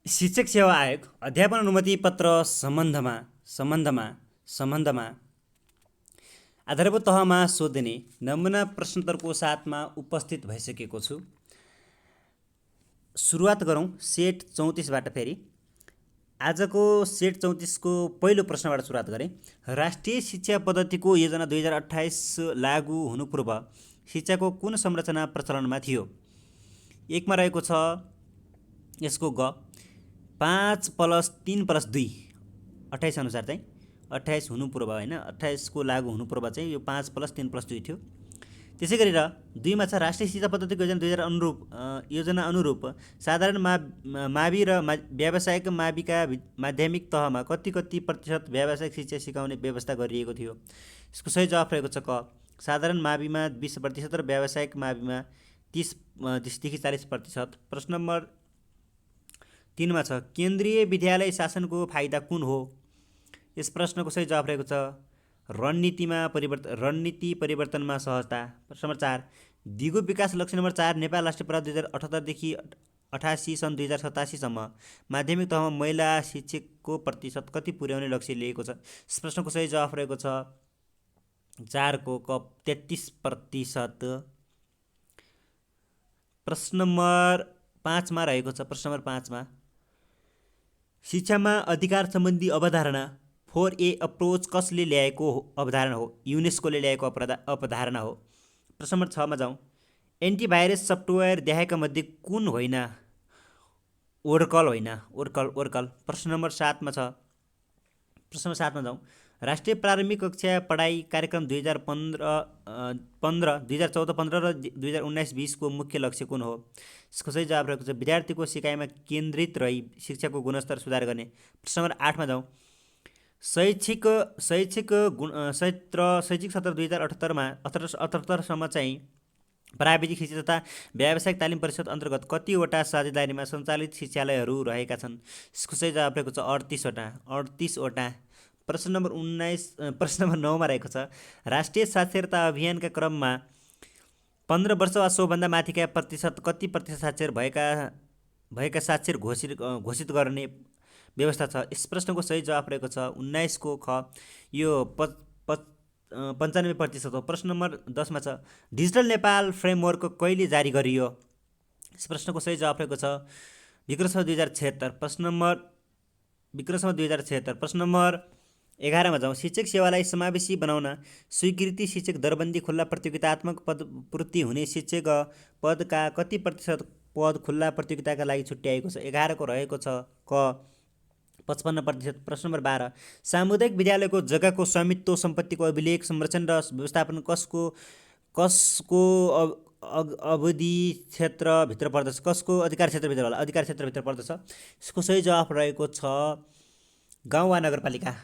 शिक्षक सेवा आयोग अध्यापन अनुमति पत्र सम्बन्धमा आधारभूत तहमा सोधिने नमुना प्रश्नोत्तरको साथमा उपस्थित भइसकेको छु। सुरुवात गरौँ सेट 34बाट फेरि। आजको सेट 34 को पहिलो प्रश्नबाट सुरुवात गरेँ। राष्ट्रिय शिक्षा पद्धतिको योजना 2028 लागू हुनु पूर्व शिक्षाको कुन संरचना प्रचलनमा थियो? एकमा रहेको छ यसको ग 5+3+2 28 अनुसार चाहिँ 28 हुनु पूर्व हैन, 28 को लागू हुनु पूर्व चाहिँ यो 5+3+2 थियो। त्यसै गरेर 2 मा छ राष्ट्रिय शिक्षा पद्धतिको योजना अनुरूप साधारण मावि र व्यावसायिक माविका माध्यमिक तहमा कति प्रतिशत व्यावसायिक शिक्षा सिकाउने व्यवस्था गरिएको थियो? यसको सही जवाफ रहेको छ क साधारण माविमा 20% र व्यावसायिक माविमा 30देखि 40%। प्रश्न नम्बर 3 मा छ केन्द्रीय विद्यालय शासनको फाइदा कुन हो? यस प्रश्नको सही जवाफ रहेको छ रणनीति परिवर्तनमा सहजता। प्रश्न नम्बर 4 दिगो विकास लक्ष्य नम्बर 4 नेपाल राष्ट्रिय प्रारूप 2078 देखि 88 सन् 2087 सम्म माध्यमिक तहमा महिला शिक्षकको प्रतिशत कति पुर्याउने लक्ष्य लिएको छ? यस प्रश्नको सही जवाफ रहेको छ 4 को क 33%। प्रश्न नम्बर 5 मा रहेको छ। प्रश्न नम्बर 5 मा शिक्षामा अधिकार सम्बन्धी अवधारणा 4A अप्रोच कसले ल्याएको अवधारणा हो? युनेस्कोले ल्याएको अवधारणा हो। प्रश्न नम्बर 6 मा जाउँ। एन्टिभाइरस सफ्टवेयर देखाएका मध्ये कुन होइन? ओरकल होइन, ओरकल। प्रश्न नम्बर 7 मा छ। प्रश्न नम्बर 7 मा जाउँ। राष्ट्रिय प्रारम्भिक कक्षा पढाइ कार्यक्रम 2014-15 र 2019-20 को मुख्य लक्ष्य कुन हो? यसको सही जवाब रहेको छ विद्यार्थीको सिकाइमा केन्द्रित रही शिक्षाको गुणस्तर सुधार गर्ने। प्रश्न नम्बर 8 मा जाउँ। शैक्षिक सत्र 2078 सम्म चाहिँ प्राविधिक शिक्षा तथा व्यावसायिक तालिम परिषद अन्तर्गत कतिवटा साझेदारीमा सञ्चालित शिक्षालयहरू रहेका छन्? यसको सही जवाब रहेको छ 38 वटा। प्रश्न नम्बर 9 मा रहेको छ राष्ट्रिय साक्षरता अभियानका क्रममा 15 वर्ष वा सोभन्दा माथिका कति प्रतिशत साक्षर भएका साक्षर घोषित गर्ने व्यवस्था छ? यस प्रश्नको सही जवाफ रहेको छ 19 को ख यो 95% हो। प्रश्न नम्बर 10 मा छ डिजिटल नेपाल फ्रेमवर्क कहिले जारी गरियो? यस प्रश्नको सही जवाफ रहेको छ विक्रम 2076। प्रश्न नम्बर 11 मा जाउँ। शिक्षक सेवालाई समावेशी बनाउन स्वीकृति शिक्षक दरबन्दी खुल्ला प्रतियोगितात्मक पदपूर्ति हुने शिक्षक पदका कति प्रतिशत पद खुल्ला प्रतियोगिताका लागि छुट्याएको छ? 11 को रहेको छ क 55%। प्रश्न नम्बर 12 सामुदायिक विद्यालयको जग्गाको स्वामित्व सम्पत्तिको अभिलेख संरक्षण र व्यवस्थापन कसको अवधि क्षेत्रभित्र पर्दछ? कसको अधिकार क्षेत्रभित्र होला? अधिकार क्षेत्रभित्र पर्दछ। यसको सही जवाफ रहेको छ गाउँ वा नगरपालिका।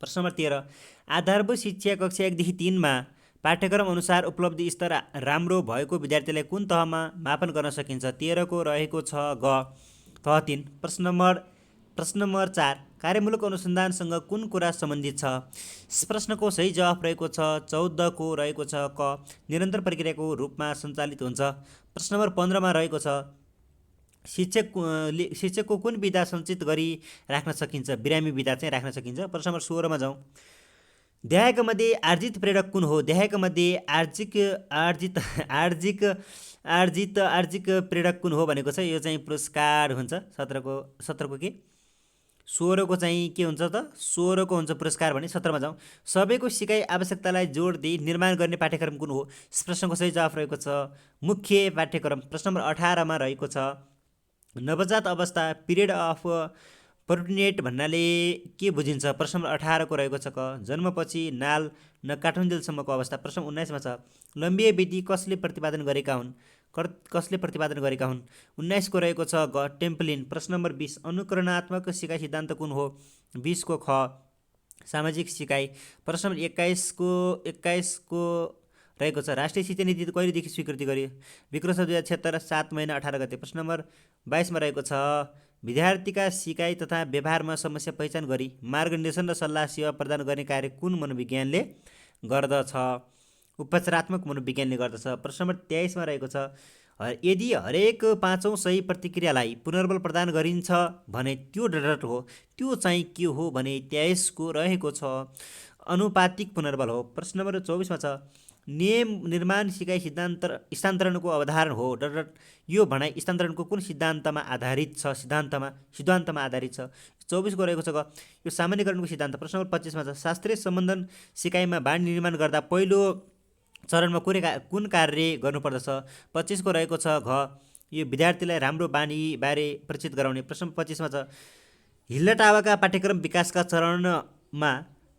प्रश्न नम्बर 13 आधारभूत शिक्षा कक्षा 1 देखि 3 मा पाठ्यक्रम अनुसार उपलब्धि स्तर राम्रो भएको विद्यार्थीलाई कुन तहमा मापन गर्न सकिन्छ? 13 को रहेको छ ग तह 3। प्रश्न नम्बर 4 कार्यमूलक अनुसन्धानसँग कुन कुरा सम्बन्धित छ? यस प्रश्नको सही जवाफ रहेको छ 14 को रहेको छ क निरन्तर प्रक्रियाको रूपमा सञ्चालित हुन्छ। प्रश्न नम्बर 15 मा रहेको छ शिक्षकको कुन विधा सञ्चित गरी राख्न सकिन्छ? बिरामी विधा चाहिँ राख्न सकिन्छ। प्रश्न नम्बर 16 मा जाउँ। देहायका मध्ये आर्जित प्रेरक कुन हो? देहायका मध्ये आर्जिक प्रेरक कुन हो भनेको छ यो चाहिँ पुरस्कार हुन्छ। 17 को के 16 को चाहिँ के हुन्छ त? 16 को हुन्छ पुरस्कार भने। 17 मा जाउँ। सबैको सिकाइ आवश्यकतालाई जोड दिई निर्माण गर्ने पाठ्यक्रम कुन हो? यस प्रश्नको सही जवाफ रहेको छ मुख्य पाठ्यक्रम। प्रश्न नम्बर 18 मा रहेको छ नवजात अवस्था पिरियड अफ पर्टुनेट भन्नाले के बुझिन्छ? प्रश्न नम्बर 18 को रहेको छ क जन्मपछि नाल नकाटुन्जेलसम्मको अवस्था। प्रश्न 19 मा छ लम्बिए विधि कसले प्रतिपादन गरेका हुन्? 19 को रहेको छ ग टेम्पलिन। प्रश्न नम्बर 20 अनुकरणात्मक सिकाइ सिद्धान्त कुन हो? 20 को ख सामाजिक सिकाइ। प्रश्न नम्बर 21 को रहेको छ राष्ट्रिय शिक्षा नीति कहिलेदेखि स्वीकृति गरियो? विक्रम 2076 7 महिना 18 गते। प्रश्न नम्बर 22 मा रहेको छ विद्यार्थीका सिकाइ तथा व्यवहारमा समस्या पहिचान गरी मार्गनिर्देशन र सल्लाह सेवा प्रदान गर्ने कार्य कुन मनोविज्ञानले गर्दछ? उपचारात्मक मनोविज्ञानले गर्दछ। प्रश्न नम्बर 23 मा रहेको छ यदि हरेक पाँचौँ सही प्रतिक्रियालाई पुनर्बल प्रदान गरिन्छ भने त्यो डट हो। त्यो चाहिँ के हो भने 23को रहेको छ अनुपातिक पुनर्बल हो। प्रश्न नम्बर 24मा छ नियम निर्माण सिकाइ स्थानान्तरणको अवधारणा हो डट। यो भनाइ स्थानान्तरणको कुन सिद्धान्तमा आधारित छ? सिद्धान्तमा आधारित छ। 24को रहेको छ यो सामान्यकरणको सिद्धान्त। प्रश्न नम्बर 25मा छ शास्त्रीय सम्बन्धन सिकाइमा बाणी निर्माण गर्दा पहिलो चरणमा कुन कार्य गर्नुपर्दछ? 25को रहेको छ यो विद्यार्थीलाई राम्रो बानी बारे परिचित गराउने। प्रश्न 25मा छ हिल्लाटावाका पाठ्यक्रम विकासका चरणमा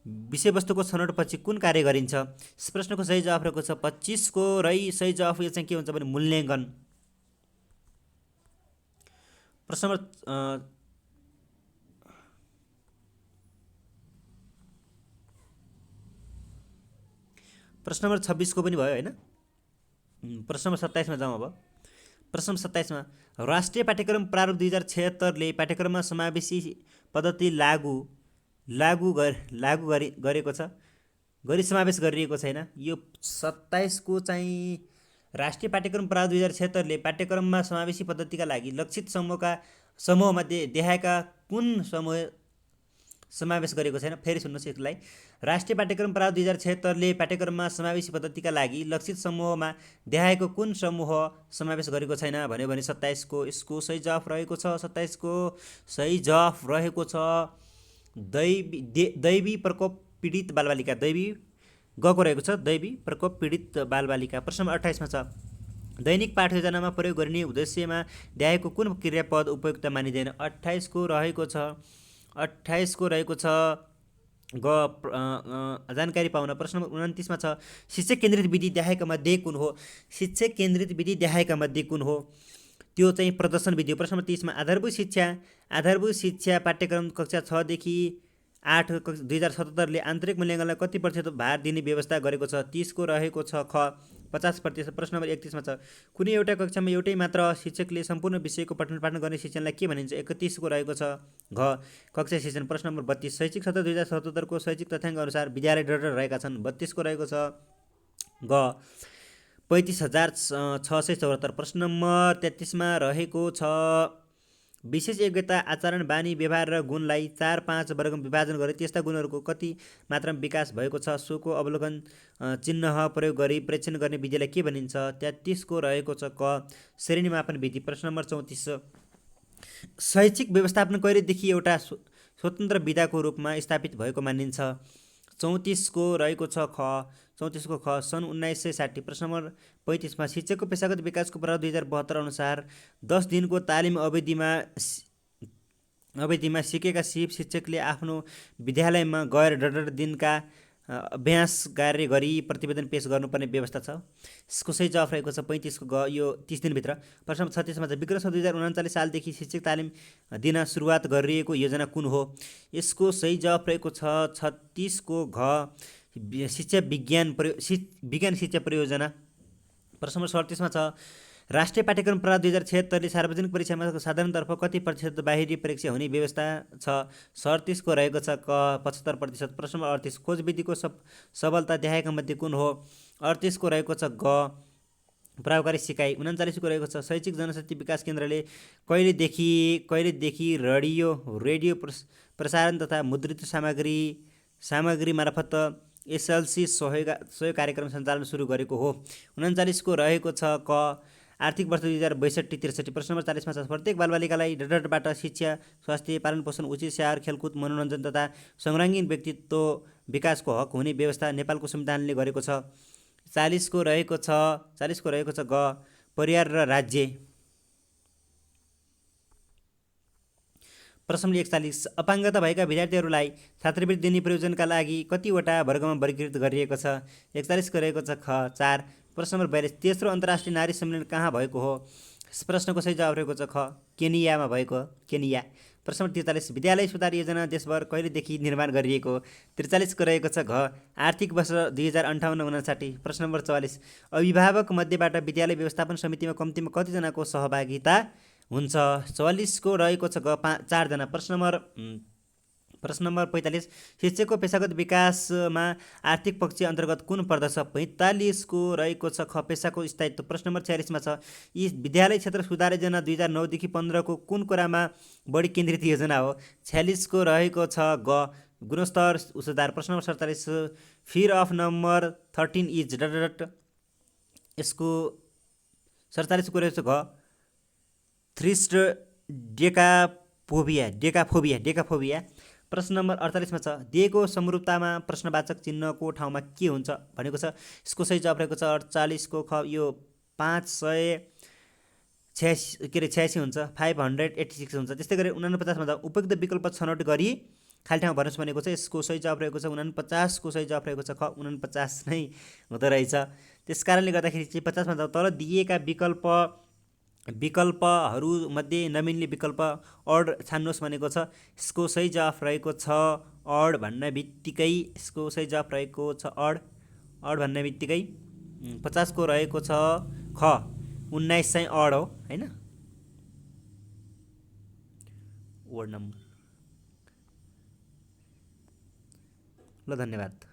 विषयवस्तुको छनौटपछि कुन कार्य गरिन्छ? यस प्रश्नको सही जवाफ रहेको छ 25को सही जवाफ यो चाहिँ के हुन्छ भने मूल्याङ्कन। प्रश्न नम्बर 26को पनि भयो हैन। प्रश्न नम्बर 27मा जाउँ अब। प्रश्न नम्बर 27मा राष्ट्रिय पाठ्यक्रम प्रारूप 2076ले पाठ्यक्रममा समावेशी पद्धति लागू गरेको छ, गरी समावेश गरिएको छैन। यो 27को चाहिँ राष्ट्रिय पाठ्यक्रम प्रारूप 2076ले पाठ्यक्रममा समावेशी पद्धतिका लागि लक्षित समूहमा देखाएका कुन समूह समावेश गरेको छैन? फेरि सुन्नुहोस् यसलाई। राष्ट्रिय पाठ्यक्रम प्रारूप 2076ले पाठ्यक्रममा समावेशी पद्धतिका लागि लक्षित समूहमा देखाएको कुन समूह समावेश गरेको छैन भन्यो भने 27को यसको सही जवाफ रहेको छ। 27को सही जवाफ रहेको छ दैवी प्रकोप पीडित बालबालिका। गको रहेको छ दैवी प्रकोप पीडित बालबालिका। प्रश्न नम्बर 28मा छ दैनिक पाठ योजनामा प्रयोग गरिने उद्देश्यमा देखाएको कुन क्रियापद उपयुक्त मानिँदैन? 28को रहेको छ जानकारी पाउन। प्रश्न नम्बर 29मा छ शिक्षक केन्द्रित विधि देखाएका मध्ये कुन हो? शिक्षक केन्द्रित विधि देखाएका मध्ये कुन हो? त्यो चाहिँ प्रदर्शन विधि हो। प्रश्न नम्बर 30मा आधारभूत शिक्षा पाठ्यक्रम कक्षा 6 देखि 8 2077ले आन्तरिक मूल्याङ्कनलाई कति प्रतिशत भार दिने व्यवस्था गरेको छ? 30को रहेको छ 50%। प्रश्न नम्बर 31मा छ कुनै एउटा कक्षामा एउटै मात्र शिक्षकले सम्पूर्ण विषयको पठन पाठन गर्ने शिक्षणलाई के भनिन्छ? 31को रहेको छ कक्षा शिक्षण। प्रश्न नम्बर 32 शैक्षिक सत्र 2077को शैक्षिक तथ्याङ्क अनुसार विद्यालय डट रहेका छन्। 32को रहेको छ 35,674। प्रश्न नम्बर 33मा रहेको छ विशेष योग्यता आचरण बानी व्यवहार र गुणलाई 4-5 वर्गमा विभाजन गरे त्यस्ता गुणहरूको कति मात्रामा विकास भएको छ? सोको अवलोकन चिन्ह प्रयोग गरी परीक्षण गर्ने विधिलाई के भनिन्छ? 33को रहेको छ श्रेणीमापन विधि। प्रश्न नम्बर 34 शैक्षिक व्यवस्थापन कहिलेदेखि एउटा स्वतन्त्र विधाको रूपमा स्थापित भएको मानिन्छ? 34को रहेको छ 34को सन् 1960। प्रश्न नम्बर 35मा शिक्षकको पेशागत विकासको प्रारूप 2072 अनुसार 10 दिनको तालिम अवधिमा सिकेका शिक्षकले आफ्नो विद्यालयमा गएर डट दिनका अभ्यास कार्य गरी प्रतिवेदन पेश गर्नुपर्ने व्यवस्था छ। यसको सही जवाफ रहेको छ 35को यो 30 दिनभित्र। प्रश्न नम्बर 36मा छ विक्रम 2039 सालदेखि शिक्षक तालिम दिन सुरुवात गरिएको योजना कुन हो? यसको सही जवाफ रहेको छ 36को विज्ञान शिक्षा परियोजना। प्रश्न नम्बर 37मा छ राष्ट्रिय पाठ्यक्रम प्रारूप 2076ले सार्वजनिक परीक्षामा साधारणतर्फ कति प्रतिशत बाहिरी परीक्षा हुने व्यवस्था छ? 37को रहेको छ 75%। प्रश्न नम्बर 38 खोज विधिको सबलता देखाएका मध्ये कुन हो? 38को रहेको छ प्रभावकारी सिकाइ। 39को रहेको छ शैक्षिक जनशक्ति विकास केन्द्रले कहिलेदेखि रेडियो प्रसारण तथा मुद्रित सामग्री मार्फत एसएलसी सहयोग कार्यक्रम सञ्चालन सुरु गरेको हो? 39को रहेको छ आर्थिक वर्ष 2062-63। प्रश्न नम्बर 40मा छ प्रत्येक बालबालिकालाई डटबाट शिक्षा, स्वास्थ्य, पालन पोषण, उचित स्याहार, खेलकुद, मनोरञ्जन तथा सर्वाङ्गीण व्यक्तित्व विकासको हक हुने व्यवस्था नेपालको संविधानले गरेको छ। 40को रहेको छ परिवार र राज्य। प्रश्न नम्बर 41 अपाङ्गता भएका विद्यार्थीहरूलाई छात्रवृत्ति दिने प्रयोजनका लागि कतिवटा वर्गमा वर्गीकृत गरिएको छ? 41को रहेको छ 4। प्रश्न नम्बर 42 तेस्रो अन्तर्राष्ट्रिय नारी सम्मेलन कहाँ भएको हो? यस प्रश्नको सही जवाफ रहेको छ केनियामा भएको केनिया। प्रश्न नम्बर 43 विद्यालय सुधार योजना देशभर कहिलेदेखि निर्माण गरिएको? 43को रहेको छ आर्थिक वर्ष 2058-59। प्रश्न नम्बर 44 अभिभावक मध्येबाट विद्यालय व्यवस्थापन समितिमा कम्तीमा कतिजनाको सहभागिता हुन्छ? 44को रहेको छ 4 जना। प्रश्न नम्बर प्रश्न नम्बर 45 शिक्षकको पेशागत विकासमा आर्थिक पक्ष अन्तर्गत कुन पर्दछ? 45 को रहेको छ ख पेशाको स्थायित्व। प्रश्न नम्बर 46 मा छ यी विद्यालय क्षेत्र सुधार योजना 2009 देखि 15 को कुन कुरामा बढी केन्द्रित योजना हो? 46 को रहेको छ ग गुणस्तर सुधार। प्रश्न number 47 fear of number 13 is dot यसको 47 को रहेको छ घ थ्रिस्ट डेकाफोबिया। प्रश्न नम्बर 48 मा छ दिएको समरूपतामा प्रश्नवाचक चिन्हको ठाउँमा के हुन्छ भनेको छ। यसको सही जवाफ रहेको छ 48 को ख यो 586 हुन्छ, 586 हुन्छ। त्यस्तै गरी 49 मा त उपयुक्त विकल्प छनौट गरी खाली ठाउँ भर्नुहोस् भनेको छ। यसको सही जवाफ रहेको छ 49 को सही जवाफ रहेको छ ख 49 नै हुँदो रहेछ। त्यस कारणले गर्दाखेरि चाहिँ 50 मा तल दिएका विकल्पहरूमध्ये नमिल्ने विकल्प अड छान्नुहोस् भनेको छ। यसको सही जवाफ रहेको छ अड भन्न बित्तिकै यसको सही जवाफ रहेको छ अड भन्न बित्तिकै 50 को रहेको छ ख 19 चाहिँ अड हो हैन, वर्ड नम्बर। ल धन्यवाद।